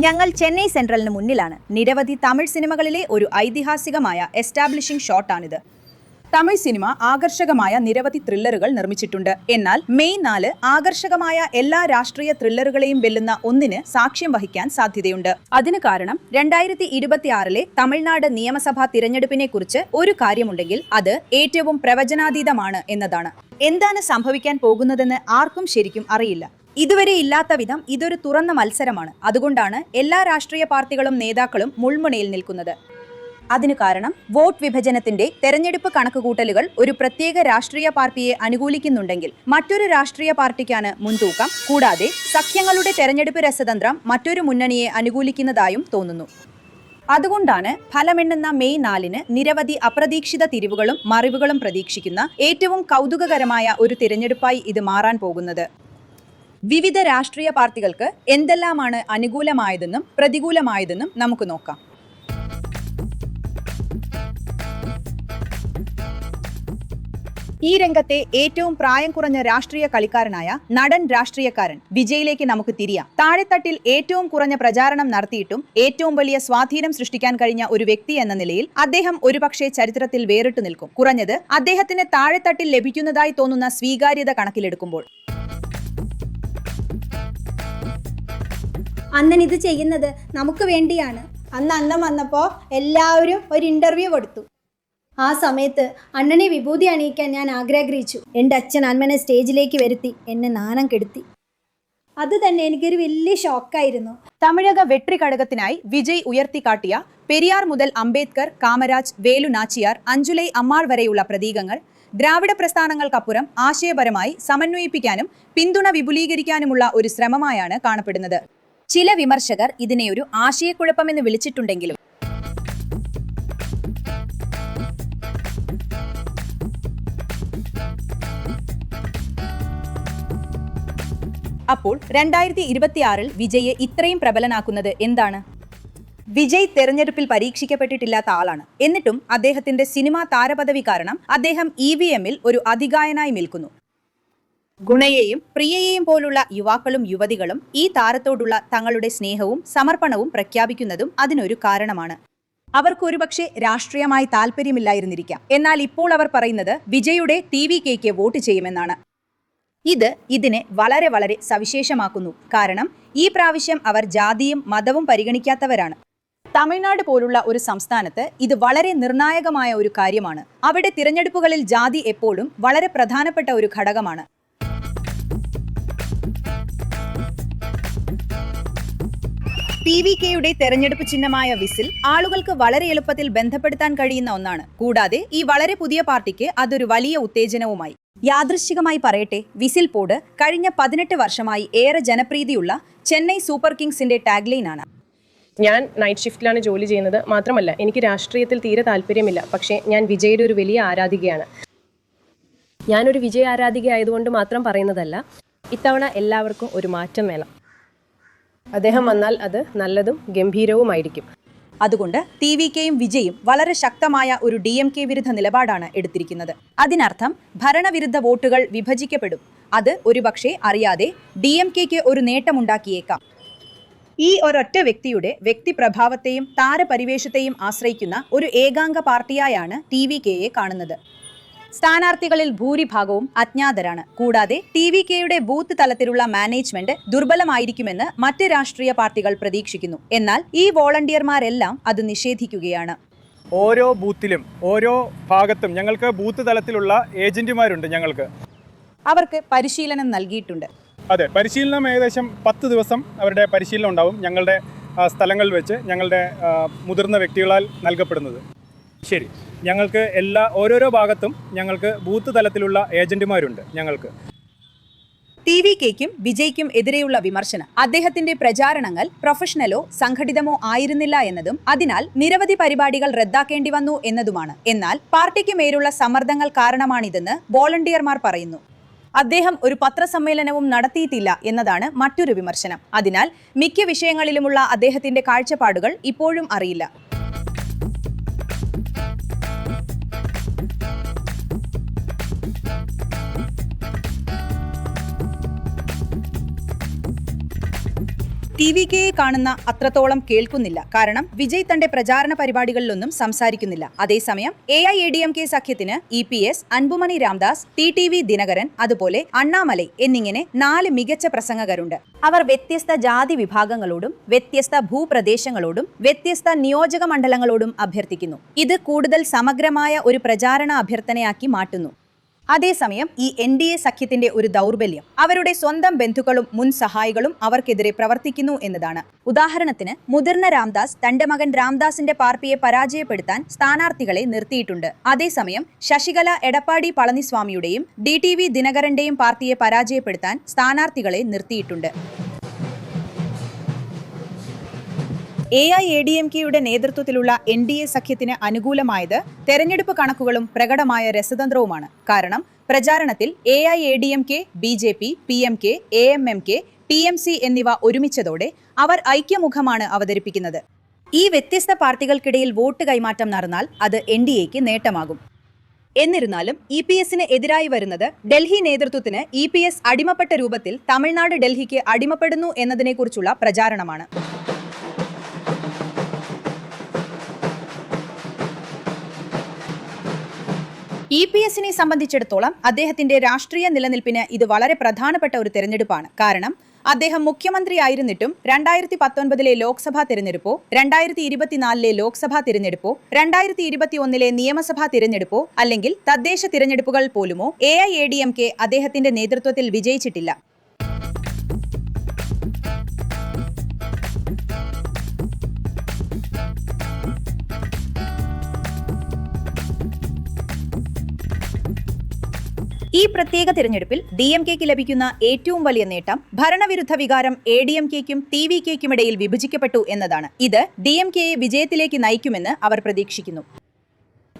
ഞങ്ങൾ ചെന്നൈ സെൻട്രലിന് മുന്നിലാണ്. നിരവധി തമിഴ് സിനിമകളിലെ ഒരു ഐതിഹാസികമായ എസ്റ്റാബ്ലിഷിംഗ് ഷോട്ടാണിത്. തമിഴ് സിനിമ ആകർഷകമായ നിരവധി ത്രില്ലറുകൾ നിർമ്മിച്ചിട്ടുണ്ട്. എന്നാൽ മെയ് 4 ആകർഷകമായ എല്ലാ രാഷ്ട്രീയ ത്രില്ലറുകളെയും വെല്ലുന്ന ഒന്നിന് സാക്ഷ്യം വഹിക്കാൻ സാധ്യതയുണ്ട്. അതിന് കാരണം 2026 തമിഴ്നാട് നിയമസഭാ തിരഞ്ഞെടുപ്പിനെ കുറിച്ച് ഒരു കാര്യമുണ്ടെങ്കിൽ അത് ഏറ്റവും പ്രവചനാതീതമാണ് എന്നതാണ്. എന്താണ് സംഭവിക്കാൻ പോകുന്നതെന്ന് ആർക്കും ശരിക്കും അറിയില്ല. ഇതുവരെ ഇല്ലാത്ത വിധം ഇതൊരു തുറന്ന മത്സരമാണ്. അതുകൊണ്ടാണ് എല്ലാ രാഷ്ട്രീയ പാർട്ടികളും നേതാക്കളും മുൾമുനയിൽ നിൽക്കുന്നത്. അതിനു കാരണം വോട്ട് വിഭജനത്തിന്റെ തെരഞ്ഞെടുപ്പ് കണക്കുകൂട്ടലുകൾ ഒരു പ്രത്യേക രാഷ്ട്രീയ പാർട്ടിയെ അനുകൂലിക്കുന്നുണ്ടെങ്കിൽ മറ്റൊരു രാഷ്ട്രീയ പാർട്ടിക്കാണ് മുൻതൂക്കം. കൂടാതെ സഖ്യങ്ങളുടെ തെരഞ്ഞെടുപ്പ് രസതന്ത്രം മറ്റൊരു മുന്നണിയെ അനുകൂലിക്കുന്നതായും തോന്നുന്നു. അതുകൊണ്ടാണ് ഫലമെണ്ണുന്ന മെയ് 4 നിരവധി അപ്രതീക്ഷിത തിരിവുകളും മറിവുകളും പ്രതീക്ഷിക്കുന്ന ഏറ്റവും കൗതുകകരമായ ഒരു തിരഞ്ഞെടുപ്പായി ഇത് മാറാൻ പോകുന്നത്. വിവിധ രാഷ്ട്രീയ പാർട്ടികൾക്ക് എന്തെല്ലാമാണ് അനുകൂലമായതെന്നും പ്രതികൂലമായതെന്നും നമുക്ക് നോക്കാം. ഈ രംഗത്തെ ഏറ്റവും പ്രായം കുറഞ്ഞ രാഷ്ട്രീയ കളിക്കാരനായ നടൻ രാഷ്ട്രീയക്കാരൻ വിജയിലേക്ക് നമുക്ക് തിരിയാം. താഴെത്തട്ടിൽ ഏറ്റവും കുറഞ്ഞ പ്രചാരണം നടത്തിയിട്ടും ഏറ്റവും വലിയ സ്വാധീനം സൃഷ്ടിക്കാൻ കഴിഞ്ഞ ഒരു വ്യക്തി എന്ന നിലയിൽ അദ്ദേഹം ഒരുപക്ഷെ ചരിത്രത്തിൽ വേറിട്ടു നിൽക്കും. കുറഞ്ഞത് അദ്ദേഹത്തിന് താഴെത്തട്ടിൽ ലഭിക്കുന്നതായി തോന്നുന്ന സ്വീകാര്യത കണക്കിലെടുക്കുമ്പോൾ. അണ്ണൻ ഇത് ചെയ്യുന്നത് നമുക്ക് വേണ്ടിയാണ്. അണ്ണൻ വന്നപ്പോൾ എല്ലാവരും ഒരു ഇന്റർവ്യൂ കൊടുത്തു. ആ സമയത്ത് അണ്ണനെ വിഭൂതി അണിയിക്കാൻ ഞാൻ ആഗ്രഹിച്ചു. എൻ്റെ അച്ഛൻ അമ്മനെ സ്റ്റേജിലേക്ക് വരുത്തി എന്നെ നാണം കെടുത്തി. അത് തന്നെ എനിക്കൊരു വലിയ ഷോക്കായിരുന്നു. തമിഴക വെട്രി ഘടകത്തിനായി വിജയ് ഉയർത്തിക്കാട്ടിയ പെരിയാർ മുതൽ അംബേദ്കർ, കാമരാജ്, വേലു നാച്ചിയാർ, അഞ്ചുലൈ അമ്മാൾ വരെയുള്ള പ്രതീകങ്ങൾ ദ്രാവിഡ പ്രസ്ഥാനങ്ങൾക്കപ്പുറം ആശയപരമായി സമന്വയിപ്പിക്കാനും പിന്തുണ വിപുലീകരിക്കാനുമുള്ള ഒരു ശ്രമമായാണ് കാണപ്പെടുന്നത്. ചില വിമർശകർ ഇതിനെ ഒരു ആശയക്കുഴപ്പമെന്ന് വിളിച്ചിട്ടുണ്ടെങ്കിലും അപ്പോൾ 2026 വിജയെ ഇത്രയും പ്രബലനാക്കുന്നത് എന്താണ്? വിജയ് തെരഞ്ഞെടുപ്പിൽ പരീക്ഷിക്കപ്പെട്ടിട്ടില്ലാത്ത ആളാണ്. എന്നിട്ടും അദ്ദേഹത്തിന്റെ സിനിമാ താരപദവി കാരണം അദ്ദേഹം EVM-ൽ ഒരു അതികായനായി നിൽക്കുന്നു. ഗുണയെയും പ്രിയയെയും പോലുള്ള യുവാക്കളും യുവതികളും ഈ താരത്തോടുള്ള തങ്ങളുടെ സ്നേഹവും സമർപ്പണവും പ്രഖ്യാപിക്കുന്നതും അതിനൊരു കാരണമാണ്. അവർക്ക് ഒരുപക്ഷെ രാഷ്ട്രീയമായി താല്പര്യമില്ലായിരുന്നിരിക്കാം. എന്നാൽ ഇപ്പോൾ അവർ പറയുന്നത് വിജയുടെ TVKക്ക് വോട്ട് ചെയ്യുമെന്നാണ്. ഇത് ഇതിനെ വളരെ വളരെ സവിശേഷമാക്കുന്നു. കാരണം ഈ പ്രാവശ്യം അവർ ജാതിയും മതവും പരിഗണിക്കാത്തവരാണ്. തമിഴ്നാട് പോലുള്ള ഒരു സംസ്ഥാനത്ത് ഇത് വളരെ നിർണായകമായ ഒരു കാര്യമാണ്. അവിടെ തിരഞ്ഞെടുപ്പുകളിൽ ജാതി എപ്പോഴും വളരെ പ്രധാനപ്പെട്ട ഒരു ഘടകമാണ്. TVKയുടെ തെരഞ്ഞെടുപ്പ് ചിഹ്നമായ വിസിൽ ആളുകൾക്ക് വളരെ എളുപ്പത്തിൽ ബന്ധപ്പെടുത്താൻ കഴിയുന്ന ഒന്നാണ്. കൂടാതെ ഈ വളരെ പുതിയ പാർട്ടിക്ക് അതൊരു വലിയ ഉത്തേജനവുമായി. യാദൃശ്ചികമായി പറയട്ടെ, വിസിൽ പോഡ് കഴിഞ്ഞ 18 വർഷമായി ഏറെ ജനപ്രീതിയുള്ള ചെന്നൈ സൂപ്പർ കിങ്സിന്റെ ടാഗ്ലൈനാണ്. ഞാൻ നൈറ്റ് ഷിഫ്റ്റിലാണ് ജോലി ചെയ്യുന്നത്. മാത്രമല്ല എനിക്ക് രാഷ്ട്രീയത്തിൽ തീരെ താല്പര്യമില്ല. പക്ഷേ ഞാൻ വിജയുടെ ഒരു വലിയ ആരാധികയാണ്. ഞാനൊരു വിജയ ആരാധിക ആയതുകൊണ്ട് മാത്രം പറയുന്നതല്ല. ഇത്തവണ എല്ലാവർക്കും ഒരു മാറ്റം വേണം. അദ്ദേഹം വന്നാൽ അത് നല്ലതും ഗംഭീരവുമായിരിക്കും. അതുകൊണ്ട് TVKയും വിജയും വളരെ ശക്തമായ ഒരു DMK വിരുദ്ധ നിലപാടാണ് എടുത്തിരിക്കുന്നത്. അതിനർത്ഥം ഭരണവിരുദ്ധ വോട്ടുകൾ വിഭജിക്കപ്പെടും. അത് ഒരുപക്ഷെ അറിയാതെ DMKക്ക് ഒരു നേട്ടമുണ്ടാക്കിയേക്കാം. ഈ ഒരൊറ്റ വ്യക്തിയുടെ വ്യക്തിപ്രഭാവത്തെയും താരപരിവേഷത്തെയും ആശ്രയിക്കുന്ന ഒരു ഏകാംഗ പാർട്ടിയായാണ് TVKയെ കാണുന്നത്. സ്ഥാനാർത്ഥികളിൽ ഭൂരിഭാഗവും അജ്ഞാതരാണ്. കൂടാതെ TVKയുടെ ബൂത്ത് തലത്തിലുള്ള മാനേജ്മെന്റ് ദുർബലമായിരിക്കുമെന്ന് മറ്റ് രാഷ്ട്രീയ പാർട്ടികൾ പ്രതീക്ഷിക്കുന്നു. എന്നാൽ ഈ വോളണ്ടിയർമാരെല്ലാം അത് നിഷേധിക്കുകയാണ്. ഓരോ ബൂത്തിലും ഓരോ ഭാഗത്തും ഞങ്ങൾക്ക് ബൂത്ത് തലത്തിലുള്ള ഏജന്റുമാരുണ്ട്. ഞങ്ങൾക്ക് അവർക്ക് പരിശീലനം നൽകിയിട്ടുണ്ട്. അതെ, പരിശീലനം ഏകദേശം 10 ദിവസം അവരുടെ പരിശീലനം ഉണ്ടാവും. ഞങ്ങളുടെ സ്ഥലങ്ങളിൽ വെച്ച് ഞങ്ങളുടെ മുതിർന്ന വ്യക്തികളാൽ നൽകപ്പെടുന്നത്. ശരി, ഞങ്ങൾക്ക് ഓരോരോ ഭാഗത്തും ഞങ്ങൾക്ക് ബൂത്ത് തലത്തിലുള്ള ഏജന്റുമാരുണ്ട്. ഞങ്ങൾക്ക് TVKയ്ക്കും വിജയ്ക്കും എതിരെയുള്ള വിമർശനം അദ്ദേഹത്തിന്റെ പ്രചാരണങ്ങൾ പ്രൊഫഷണലോ സംഘടിതമോ ആയിരുന്നില്ല എന്നതും അതിനാൽ നിരവധി പരിപാടികൾ റദ്ദാക്കേണ്ടി വന്നു എന്നതുമാണ്. എന്നാൽ പാർട്ടിക്ക് മേലുള്ള സമ്മർദ്ദങ്ങൾ കാരണമാണിതെന്ന് വോളണ്ടിയർമാർ പറയുന്നു. അദ്ദേഹം ഒരു പത്രസമ്മേളനവും നടത്തിയിട്ടില്ല എന്നതാണ് മറ്റൊരു വിമർശനം. അതിനാൽ മിക്ക വിഷയങ്ങളിലുമുള്ള അദ്ദേഹത്തിന്റെ കാഴ്ചപ്പാടുകൾ ഇപ്പോഴും അറിയില്ല. TVKയെ കാണുന്ന അത്രത്തോളം കേൾക്കുന്നില്ല. കാരണം വിജയ് തന്റെ പ്രചാരണ പരിപാടികളിലൊന്നും സംസാരിക്കുന്നില്ല. അതേസമയം AIADMK സഖ്യത്തിന് EPS, അൻപുമണി രാംദാസ്, TTV ദിനകരൻ, അതുപോലെ അണ്ണാമലൈ എന്നിങ്ങനെ 4 മികച്ച പ്രസംഗകരുണ്ട്. അവർ വ്യത്യസ്ത ജാതി വിഭാഗങ്ങളോടും വ്യത്യസ്ത ഭൂപ്രദേശങ്ങളോടും വ്യത്യസ്ത നിയോജക മണ്ഡലങ്ങളോടും അഭ്യർത്ഥിക്കുന്നു. ഇത് കൂടുതൽ സമഗ്രമായ ഒരു പ്രചാരണ അഭ്യർത്ഥനയാക്കി മാറ്റുന്നു. അതേസമയം ഈ NDA സഖ്യത്തിന്റെ ഒരു ദൗർബല്യം അവരുടെ സ്വന്തം ബന്ധുക്കളും മുൻ സഹായികളും അവർക്കെതിരെ പ്രവർത്തിക്കുന്നു എന്നതാണ്. ഉദാഹരണത്തിന് മുതിർന്ന രാംദാസ് തന്റെ മകൻ രാംദാസിന്റെ പാർട്ടിയെ പരാജയപ്പെടുത്താൻ സ്ഥാനാർത്ഥികളെ നിർത്തിയിട്ടുണ്ട്. അതേസമയം ശശികല എടപ്പാടി പളനിസ്വാമിയുടെയും DTV ദിനകരന്റെയും പാർട്ടിയെ പരാജയപ്പെടുത്താൻ സ്ഥാനാർത്ഥികളെ നിർത്തിയിട്ടുണ്ട്. AIADMKയുടെ നേതൃത്വത്തിലുള്ള NDA സഖ്യത്തിന് അനുകൂലമായത് തെരഞ്ഞെടുപ്പ് കണക്കുകളും പ്രകടമായ രസതന്ത്രവുമാണ്. കാരണം പ്രചാരണത്തിൽ AIADMK, BJP, PMK, AMMK, TMC എന്നിവ ഒരുമിച്ചതോടെ അവർ ഐക്യമുഖമാണ് അവതരിപ്പിക്കുന്നത്. ഈ വ്യത്യസ്ത പാർട്ടികൾക്കിടയിൽ വോട്ട് കൈമാറ്റം നടന്നാൽ അത് NDAക്ക് നേട്ടമാകും. എന്നിരുന്നാലും EPSന് എതിരായി വരുന്നത് ഡൽഹി നേതൃത്വത്തിന് EPS അടിമപ്പെട്ട രൂപത്തിൽ തമിഴ്നാട് ഡൽഹിക്ക് അടിമപ്പെടുന്നു എന്നതിനെക്കുറിച്ചുള്ള പ്രചാരണമാണ്. EPSനെ സംബന്ധിച്ചിടത്തോളം അദ്ദേഹത്തിന്റെ രാഷ്ട്രീയ നിലനിൽപ്പിന് ഇത് വളരെ പ്രധാനപ്പെട്ട ഒരു തെരഞ്ഞെടുപ്പാണ്. കാരണം അദ്ദേഹം മുഖ്യമന്ത്രിയായിരുന്നിട്ടും 2019 ലോക്സഭാ തിരഞ്ഞെടുപ്പോ 2024 ലോക്സഭാ തിരഞ്ഞെടുപ്പോ 2021 നിയമസഭാ തിരഞ്ഞെടുപ്പോ അല്ലെങ്കിൽ തദ്ദേശ തിരഞ്ഞെടുപ്പുകൾ പോലുമോ AIADMK അദ്ദേഹത്തിന്റെ നേതൃത്വത്തിൽ വിജയിച്ചിട്ടില്ല. ഈ പ്രത്യേക തിരഞ്ഞെടുപ്പിൽ DMKക്ക് ലഭിക്കുന്ന ഏറ്റവും വലിയ നേട്ടം ഭരണവിരുദ്ധ വികാരം ADMKയ്ക്കും TVKയ്ക്കുമിടയിൽ വിഭജിക്കപ്പെട്ടു എന്നതാണ്. ഇത് DMKയെ വിജയത്തിലേക്ക് നയിക്കുമെന്ന് അവർ പ്രതീക്ഷിക്കുന്നു.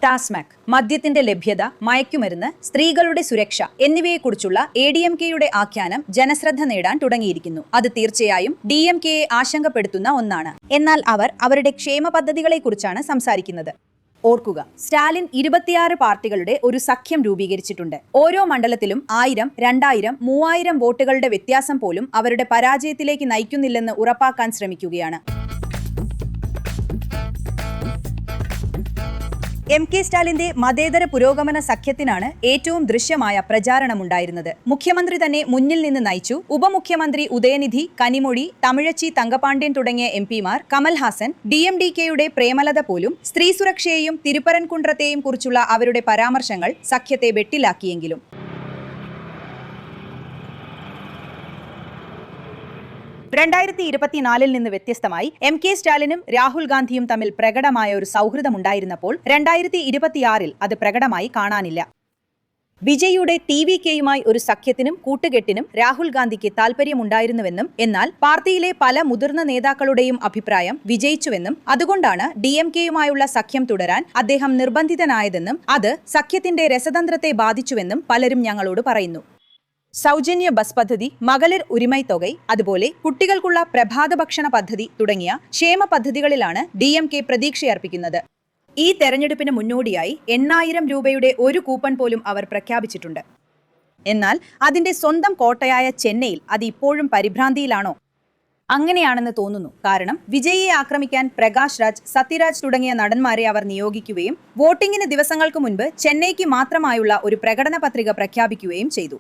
ടാസ്മാക്, മദ്യത്തിന്റെ ലഭ്യത, മയക്കുമരുന്ന്, സ്ത്രീകളുടെ സുരക്ഷ എന്നിവയെക്കുറിച്ചുള്ള ADMKയുടെ ആഖ്യാനം ജനശ്രദ്ധ നേടാൻ തുടങ്ങിയിരിക്കുന്നു. അത് തീർച്ചയായും DMKയെ ആശങ്കപ്പെടുത്തുന്ന ഒന്നാണ്. എന്നാൽ അവർ അവരുടെ ക്ഷേമ പദ്ധതികളെക്കുറിച്ചാണ് സംസാരിക്കുന്നത്. ഓർക്കുക, സ്റ്റാലിൻ 26 പാർട്ടികളുടെ ഒരു സഖ്യം രൂപീകരിച്ചിട്ടുണ്ട്. ഓരോ മണ്ഡലത്തിലും 1000, 2000, 3000 വോട്ടുകളുടെ വ്യത്യാസം പോലും അവരുടെ പരാജയത്തിലേക്ക് നയിക്കുന്നില്ലെന്ന് ഉറപ്പാക്കാൻ ശ്രമിക്കുകയാണ്. MK സ്റ്റാലിന്റെ മതേതര പുരോഗമന സഖ്യത്തിനാണ് ഏറ്റവും ദൃശ്യമായ പ്രചാരണമുണ്ടായിരുന്നത്. മുഖ്യമന്ത്രി തന്നെ മുന്നിൽ നിന്ന് നയിച്ചു. ഉപമുഖ്യമന്ത്രി ഉദയനിധി, കനിമൊഴി, തമിഴച്ചി തങ്കപാണ്ഡ്യൻ തുടങ്ങിയ MP മാർ, കമൽഹാസൻ, DMDKയുടെ പ്രേമലത പോലും സ്ത്രീ സുരക്ഷയെയും തിരുപ്പരൻകുன்றത്തെയും കുറിച്ചുള്ള അവരുടെ പരാമർശങ്ങൾ സഖ്യത്തെ വെട്ടിലാക്കിയെങ്കിലും 2024 നിന്ന് വ്യത്യസ്തമായി MK സ്റ്റാലിനും രാഹുൽ ഗാന്ധിയും തമ്മിൽ പ്രകടമായ ഒരു സൗഹൃദമുണ്ടായിരുന്നപ്പോൾ 2026 അത് പ്രകടമായി കാണാനില്ല. വിജയുടെ TVKയുമായി ഒരു സഖ്യത്തിനും കൂട്ടുകെട്ടിനും രാഹുൽ ഗാന്ധിക്ക് താൽപര്യമുണ്ടായിരുന്നുവെന്നും എന്നാൽ പാർട്ടിയിലെ പല മുതിർന്ന നേതാക്കളുടെയും അഭിപ്രായം വിജയിച്ചുവെന്നും അതുകൊണ്ടാണ് DMKയുമായുള്ള സഖ്യം തുടരാൻ അദ്ദേഹം നിർബന്ധിതനായതെന്നും അത് സഖ്യത്തിന്റെ രസതന്ത്രത്തെ ബാധിച്ചുവെന്നും പലരും ഞങ്ങളോട് പറയുന്നു. സൗജന്യ ബസ് പദ്ധതി, മകളിർ ഉരിമൈ തുക, അതുപോലെ കുട്ടികൾക്കുള്ള പ്രഭാത ഭക്ഷണ പദ്ധതി തുടങ്ങിയ ക്ഷേമ പദ്ധതികളിലാണ് DMK പ്രതീക്ഷയർപ്പിക്കുന്നത്. ഈ തെരഞ്ഞെടുപ്പിന് മുന്നോടിയായി 8000 രൂപയുടെ ഒരു കൂപ്പൺ പോലും അവർ പ്രഖ്യാപിച്ചിട്ടുണ്ട്. എന്നാൽ അതിന്റെ സ്വന്തം കോട്ടയായ ചെന്നൈയിൽ അത് ഇപ്പോഴും പരിഭ്രാന്തിയിലാണോ? അങ്ങനെയാണെന്ന് തോന്നുന്നു. കാരണം വിജയിയെ ആക്രമിക്കാൻ പ്രകാശ് രാജ്, സത്യരാജ് തുടങ്ങിയ നടന്മാരെ അവർ നിയോഗിക്കുകയും വോട്ടിംഗിന് ദിവസങ്ങൾക്ക് മുൻപ് ചെന്നൈക്ക് മാത്രമായുള്ള ഒരു പ്രകടന പത്രിക പ്രഖ്യാപിക്കുകയും ചെയ്തു.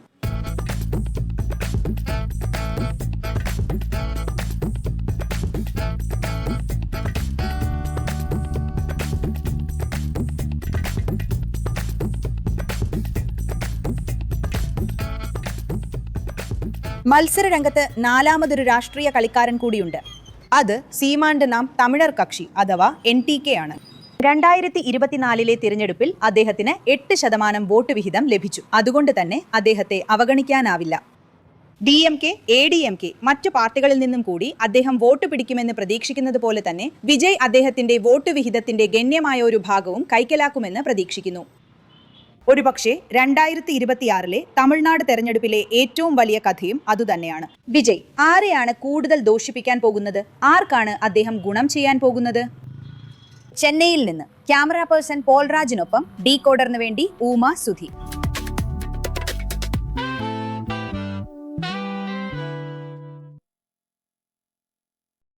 മത്സരരംഗത്ത് 4മതൊരു രാഷ്ട്രീയ കളിക്കാരൻ കൂടിയുണ്ട്. അത് സീമാണ്ട് നാം തമിഴർ കക്ഷി അഥവാ NTK ആണ്. 2024 തിരഞ്ഞെടുപ്പിൽ അദ്ദേഹത്തിന് 8% വോട്ട് വിഹിതം ലഭിച്ചു. അതുകൊണ്ട് തന്നെ അദ്ദേഹത്തെ അവഗണിക്കാനാവില്ല. DMK, ADMK മറ്റു പാർട്ടികളിൽ നിന്നും കൂടി അദ്ദേഹം വോട്ട് പിടിക്കുമെന്ന് പ്രതീക്ഷിക്കുന്നത് പോലെ തന്നെ വിജയ് അദ്ദേഹത്തിന്റെ വോട്ട് വിഹിതത്തിന്റെ ഗണ്യമായ ഒരു ഭാഗവും കൈക്കലാക്കുമെന്ന് പ്രതീക്ഷിക്കുന്നു. ഒരുപക്ഷെ 2026 തമിഴ്നാട് തെരഞ്ഞെടുപ്പിലെ ഏറ്റവും വലിയ കഥയും അതുതന്നെയാണ്. വിജയ് ആരെയാണ് കൂടുതൽ ദോഷിപ്പിക്കാൻ പോകുന്നത്? ആർക്കാണ് അദ്ദേഹം ഗുണം ചെയ്യാൻ പോകുന്നത്? ചെന്നൈയിൽ നിന്ന് ക്യാമറ പേഴ്സൺ പോൾരാജിനൊപ്പം ഡീകോഡറിന് വേണ്ടി ഊമ സുധി.